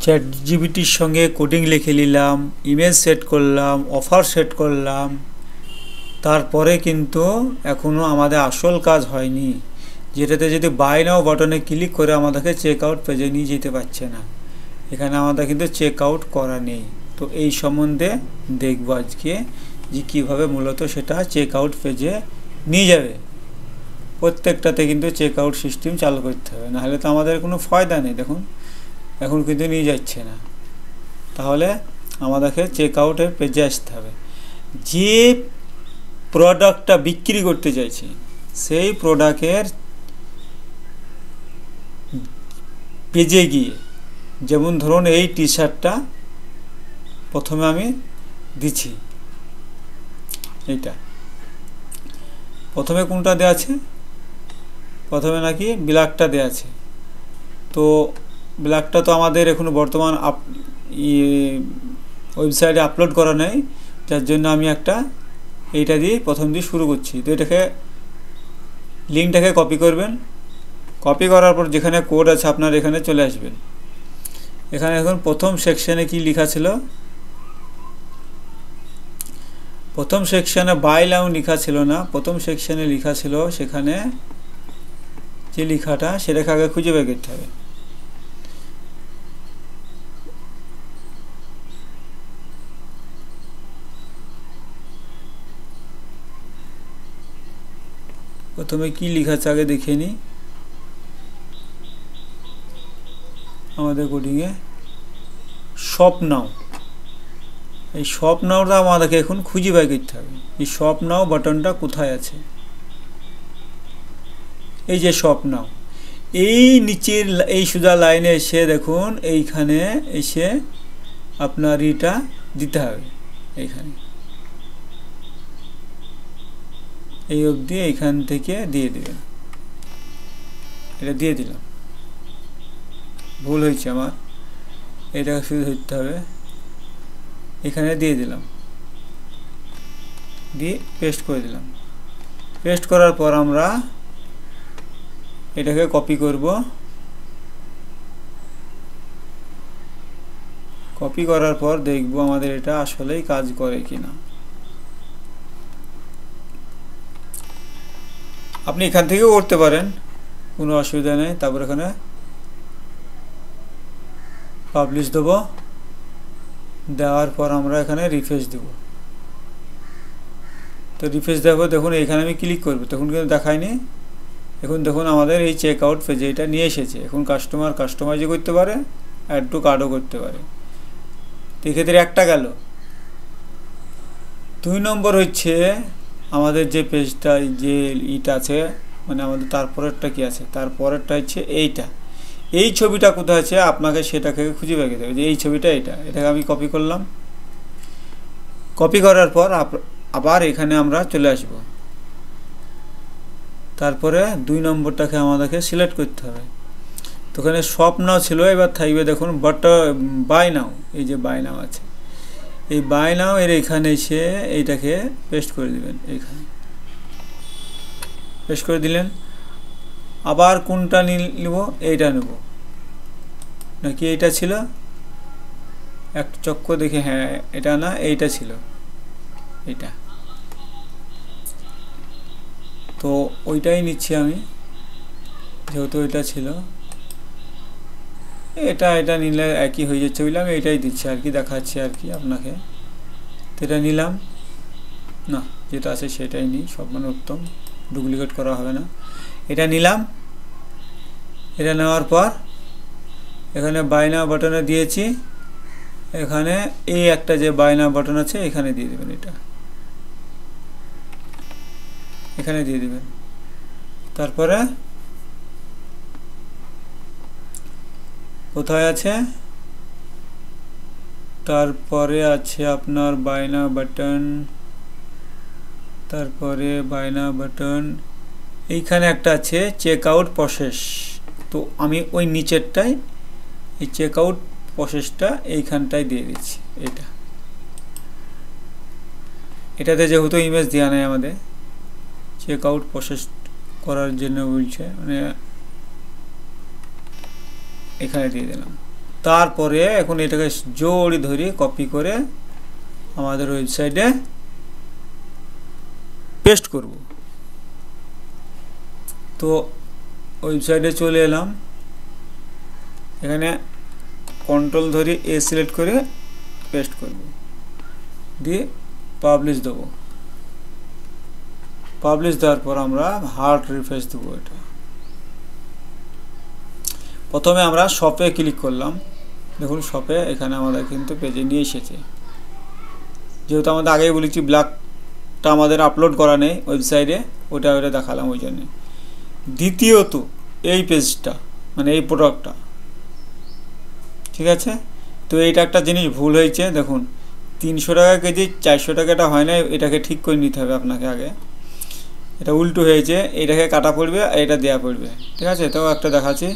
Chat জিপিটির সঙ্গে coding লিখে নিলাম, ইমেজ সেট করলাম, অফার সেট করলাম, তারপরে কিন্তু এখনও আমাদের আসল কাজ হয়নি, যেটাতে যদি বাই নাও বাটনে ক্লিক করে আমাদেরকে চেক আউট পেজে নিয়ে যেতে পারছে না। এখানে আমাদের কিন্তু চেক আউট করা নেই। তো এই সম্বন্ধে দেখব আজকে যে কীভাবে মূলত সেটা চেক আউট পেজে নিয়ে যাবে। প্রত্যেকটাতে কিন্তু চেক আউট সিস্টেম চালু করতে হবে, নাহলে তো আমাদের কোনো ফায়দা নেই। দেখুন এখন কিন্তু নিয়ে যাচ্ছে না, তাহলে আমাদেরকে চেক আউটের পেজে আসতে হবে। যে প্রোডাক্টটা বিক্রি করতে চাইছি সেই প্রোডাক্টের পেজে গিয়ে, যেমন ধরুন এই টি শার্টটা প্রথমে আমি দিচ্ছি, এইটা প্রথমে কোনটা দেওয়া আছে, প্রথমে নাকি ব্ল্যাকটা দেওয়া আছে। তো ব্ল্যাকটা তো আমাদের এখনো বর্তমান ওয়েবসাইটে আপলোড করা নেই, যার জন্য আমি একটা এইটা দিয়ে প্রথম দিয়ে শুরু করছি। তো এটাকে লিঙ্কটাকে কপি করবেন, কপি করার পর যেখানে কোড আছে আপনার এখানে চলে আসবেন। এখানে এখন প্রথম সেকশানে কি লেখা ছিল, প্রথম সেকশানে বাই নাও লেখা ছিল না, প্রথম সেকশানে লেখা ছিল, সেখানে যে লেখাটা সেটাকে আগে খুঁজে বের করতে হবে। প্রথমে কি লেখা আছে আগে দেখে নিই। আমাদের কোডিংয়ে শপ নাও, এই শপ নাওটা আমাদেরকে এখন খুঁজে বের করতে হবে। এই শপ নাও বাটনটা কোথায় আছে, এই যে শপ নাও, এই নিচের এই সোজা লাইনে এসে দেখুন এইখানে এসে আপনার এটা দিতে হবে। এইখানে এই অবধি এইখান থেকে দিয়ে দেবেন। এটা দিয়ে দিলাম, ভুল হয়েছে আমার, এটা শুধু ধরতে হবে, এখানে দিয়ে দিলাম, দিয়ে পেস্ট করে দিলাম। পেস্ট করার পর আমরা এটাকে কপি করব, কপি করার পর দেখব আমাদের এটা আসলেই কাজ করে কিনা। আপনি এখান থেকেও করতে পারেন, কোনো অসুবিধা নেই। তারপর এখানে পাবলিশ দেব, দেওয়ার পর আমরা এখানে রিফ্রেশ দেব। তো রিফ্রেশ দেবো, দেখুন এখানে আমি ক্লিক করব, তখন কিন্তু দেখায়নি। এখন দেখুন আমাদের এই চেক আউট পেজে এটা নিয়ে এসেছে। এখন কাস্টমার কাস্টমাইজও করতে পারে, অ্যাড টু কার্ডও করতে পারে। তো এক্ষেত্রে একটা গেল। 2 নম্বর হচ্ছে আমাদের যে পেজটা যে ইটা আছে, মানে আমাদের তারপরেরটা কি আছে, তারপরেরটা হচ্ছে এইটা। এই ছবিটা কোথায় আছে আপনাকে সেটাকে খুঁজে বের করতে হবে, যে এই ছবিটা এটাকে আমি কপি করলাম। কপি করার পর আবার এখানে আমরা চলে আসব। তারপরে 2 নম্বরটাকে আমাদেরকে সিলেক্ট করতে হবে। তো ওখানে শপ নাও ছিল, এবার থাকবে দেখুন বাই নাও, এই যে বাই নাও আছে, এই বাই নাও এর এখানে এসে এইটাকে পেস্ট করে দিবেন। এইখানে পেস্ট করে দিলেন। আবার কোনটা নিব, এইটা নেব নাকি এইটা ছিল, এক চক্কর দেখে, হ্যাঁ এটা না, এইটা ছিল, এইটা। তো ওইটাই নিচ্ছি আমি, যেহেতু এটা ছিল। এটা নিলে একই হয়ে যাচ্ছে, বুঝলাম, এটাই দিচ্ছে আর কি, দেখাচ্ছে আর কি আপনাকে। তো এটা নিলাম না, যেটা আছে সেটাই নিই, সব মানে উত্তম, ডুপ্লিকেট করা হবে না। এটা নিলাম, এটা নেওয়ার পর এখানে বাই নাও বাটনে দিয়েছি, এখানে এই একটা যে বাই নাও বাটন আছে এখানে দিয়ে দেবেন, এটা এখানে দিয়ে দেবেন। তারপরে কোথায় আছে, তারপরে আছে আপনার বাই নাও বাটন, তারপরে বাই নাও বাটন, এইখানে একটা আছে চেক আউট প্রসেস। তো আমি ওই নিচেরটাই এই চেক আউট প্রসেসটা এইখানটায় দিয়ে দিচ্ছি। এটাতে যেহেতু ইমেজ দেওয়া নেই আমাদের, চেক আউট প্রসেস করার জন্য বলছে, মানে এখানে দিয়ে দিলাম। তারপরে এখন এটাকে জোরে ধরে কপি করে আমাদের ওয়েবসাইটে পেস্ট করব। তো ওয়েবসাইটে চলে এলাম, এখানে কন্ট্রোল ধরে এ সিলেক্ট করে পেস্ট করব, দিয়ে পাবলিশ দেব। পাবলিশ দেওয়ার পর আমরা হার্ড রিফ্রেশ দেবো। এটা প্রথমে আমরা শপে ক্লিক করলাম, দেখুন শপে এখানে আমাদের কিন্তু পেজে নিয়ে এসেছে। যেহেতু আমাদের আগেই বলেছি ব্ল্যাকটা আমাদের আপলোড করা নেই ওয়েবসাইটে, ওটা দেখালাম ওই জন্যে। দ্বিতীয়ত এই পেজটা মানে এই প্রোডাক্টটা, ঠিক আছে। তো এইটা একটা জিনিস ভুল হয়েছে, দেখুন 300 টাকা কেজি 400 টাকাটা হয় না, এটাকে ঠিক করে নিতে হবে আপনাকে আগে। এটা উল্টো হয়েছে, এটাকে কাটা পড়বে আর এটা দেওয়া পড়বে, ঠিক আছে। তো একটা দেখাচ্ছি,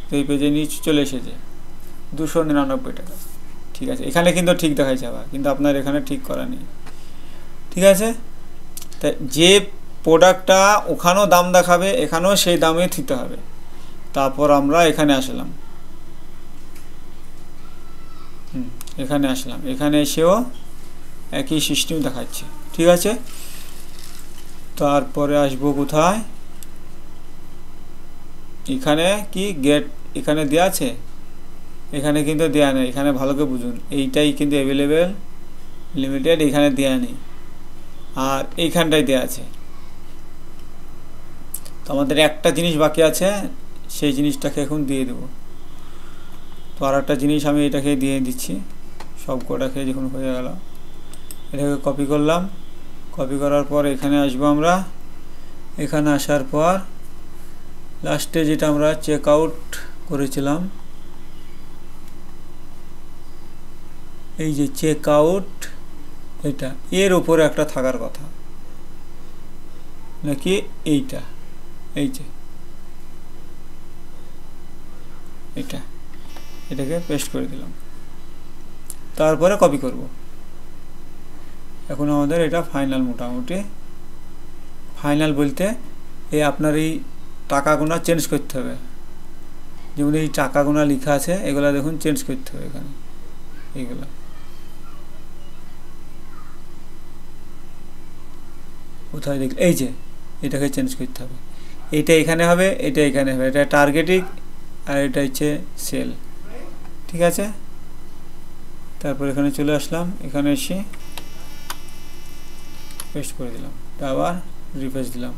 তো এই পেজে নিচে চলে এসেছে 299 টাকা, ঠিক আছে। এখানে কিন্তু ঠিক দেখাচ্ছে আবার, কিন্তু আপনার এখানে ঠিক করা নেই, ঠিক আছে। তাই যে প্রোডাক্টটা ওখানেও দাম দেখাবে এখানেও সেই দামে দিতে হবে। তারপর আমরা এখানে আসলাম, এখানে আসলাম, এখানে এসেও একই সিস্টেম দেখাচ্ছে, ঠিক আছে। তারপরে আসবো কোথায়, এখানে কি গেট এখানে দেওয়া আছে, এখানে কিন্তু দেওয়া নেই। এখানে ভালো করে বুঝুন, এইটাই কিন্তু অ্যাভেলেবেল লিমিটেড, এখানে দেওয়া নেই, আর এইখানটাই দেওয়া আছে। তো আমাদের একটা জিনিস বাকি আছে, সেই জিনিসটাকে এখন দিয়ে দেব। তো আর একটা জিনিস আমি এটাকে দিয়ে দিচ্ছি, সব কটাকে যখন হয়ে গেল এটাকে কপি করলাম। কপি করার পর এখানে আসবো আমরা, এখানে আসার পর লাস্টে যেটা আমরা চেক আউট করেছিলাম, এই যে চেক আউট, এটা এর উপরে একটা থাকার কথা নাকি এইটা, এই যে এটাকে পেস্ট করে দিলাম, তারপরে কপি করব। এখন আমাদের এটা ফাইনাল, মোটামুটি ফাইনাল বলতে এই আপনার এই টাকাগুলো চেঞ্জ করতে হবে। যেমন এই টাকাগুলো লেখা আছে এগুলো দেখুন চেঞ্জ করতে হবে এখানে, এইগুলো কোথায় দেখলে, এই যে এটাকে চেঞ্জ করতে হবে। এটা এখানে হবে, এটা এখানে হবে, এটা টার্গেটিং আর এটা হচ্ছে সেল, ঠিক আছে। তারপর এখানে চলে আসলাম, এখানে এসে পেস্ট করে দিলাম, আবার রিফ্রেশ দিলাম,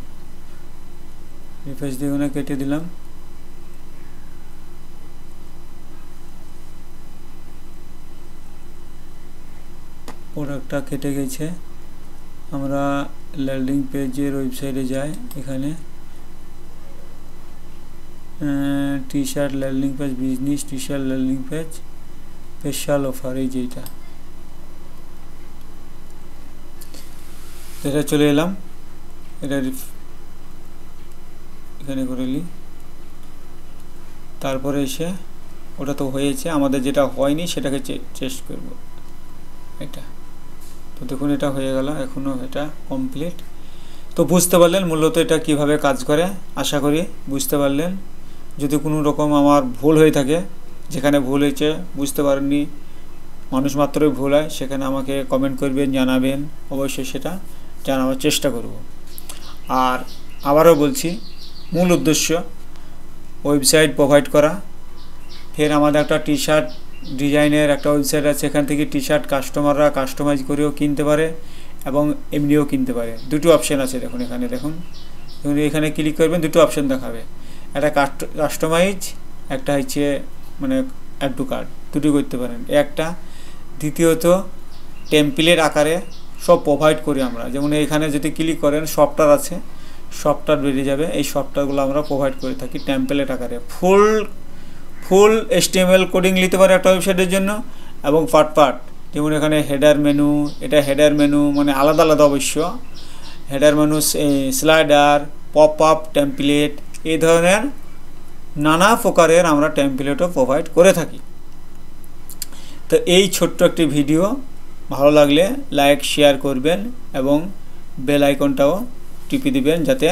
রিফ্রেশ দিয়ে ওখানে কেটে দিলাম। প্রোডাক্টটা কেটে গেছে। আমরা ল্যান্ডিং পেজের ওয়েবসাইটে যাই, এখানে T shirt landing page, business T shirt landing page, special offer, এই যেটা, এটা চলে এলাম, এটা এখানে করে নিই। তারপরে এসে ওটা তো হয়েছে, আমাদের যেটা হয়নি সেটাকে চেষ্টা করব, এটা। তো দেখুন এটা হয়ে গেল, এখনও এটা কমপ্লিট। তো বুঝতে পারলেন মূলত এটা কিভাবে কাজ করে, আশা করি বুঝতে পারলেন। যদি কোনো রকম আমার ভুল হয়ে থাকে, যেখানে ভুল হয়েছে বুঝতে পারেননি, মানুষ মাত্রই ভুল হয়, সেখানে আমাকে কমেন্ট করবেন, জানাবেন, অবশ্যই সেটা জানাবার চেষ্টা করব। আর আবারও বলছি, মূল উদ্দেশ্য ওয়েবসাইট প্রোভাইড করা। ফের আমাদের একটা টি শার্ট ডিজাইনের একটা ওয়েবসাইট আছে, এখান থেকে টি শার্ট কাস্টমাররা কাস্টমাইজ করেও কিনতে পারে এবং এমনিও কিনতে পারে। দুটো অপশান আছে, দেখুন এখানে, দেখুন এখানে ক্লিক করবেন, দুটো অপশান দেখাবে, একটা কাস্টমাইজ, একটা হচ্ছে মানে অ্যাড টু কার্ট, দুটো করতে পারেন একটা। দ্বিতীয়ত টেমপ্লেট আকারে সব প্রোভাইড করি আমরা, যেমন এখানে যদি ক্লিক করেন সফটওয়্যার আছে, সফটওয়্যার বেরিয়ে যাবে, এই সফটওয়্যারগুলো আমরা প্রোভাইড করে থাকি টেমপ্লেট আকারে। ফুল HTML কোডিং নিতে পারে একটা ওয়েবসাইটের জন্য, এবং পার্ট যেমন এখানে হেডার মেনু, এটা হেডার মেনু মানে আলাদা আলাদা অবশ্য, header menu, slider, pop up template, এই ধরনের নানা প্রকারের আমরা টেমপ্লেটও প্রোভাইড করে থাকি। তো এই ছোট্ট একটি ভিডিও ভালো লাগলে লাইক শেয়ার করবেন এবং বেল আইকনটাও টিপে দিবেন, যাতে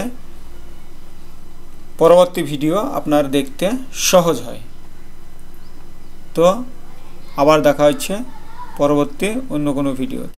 পরবর্তী ভিডিও আপনার দেখতে সহজ হয়। তো আবার দেখা হচ্ছে পরবর্তী অন্য কোনো ভিডিও।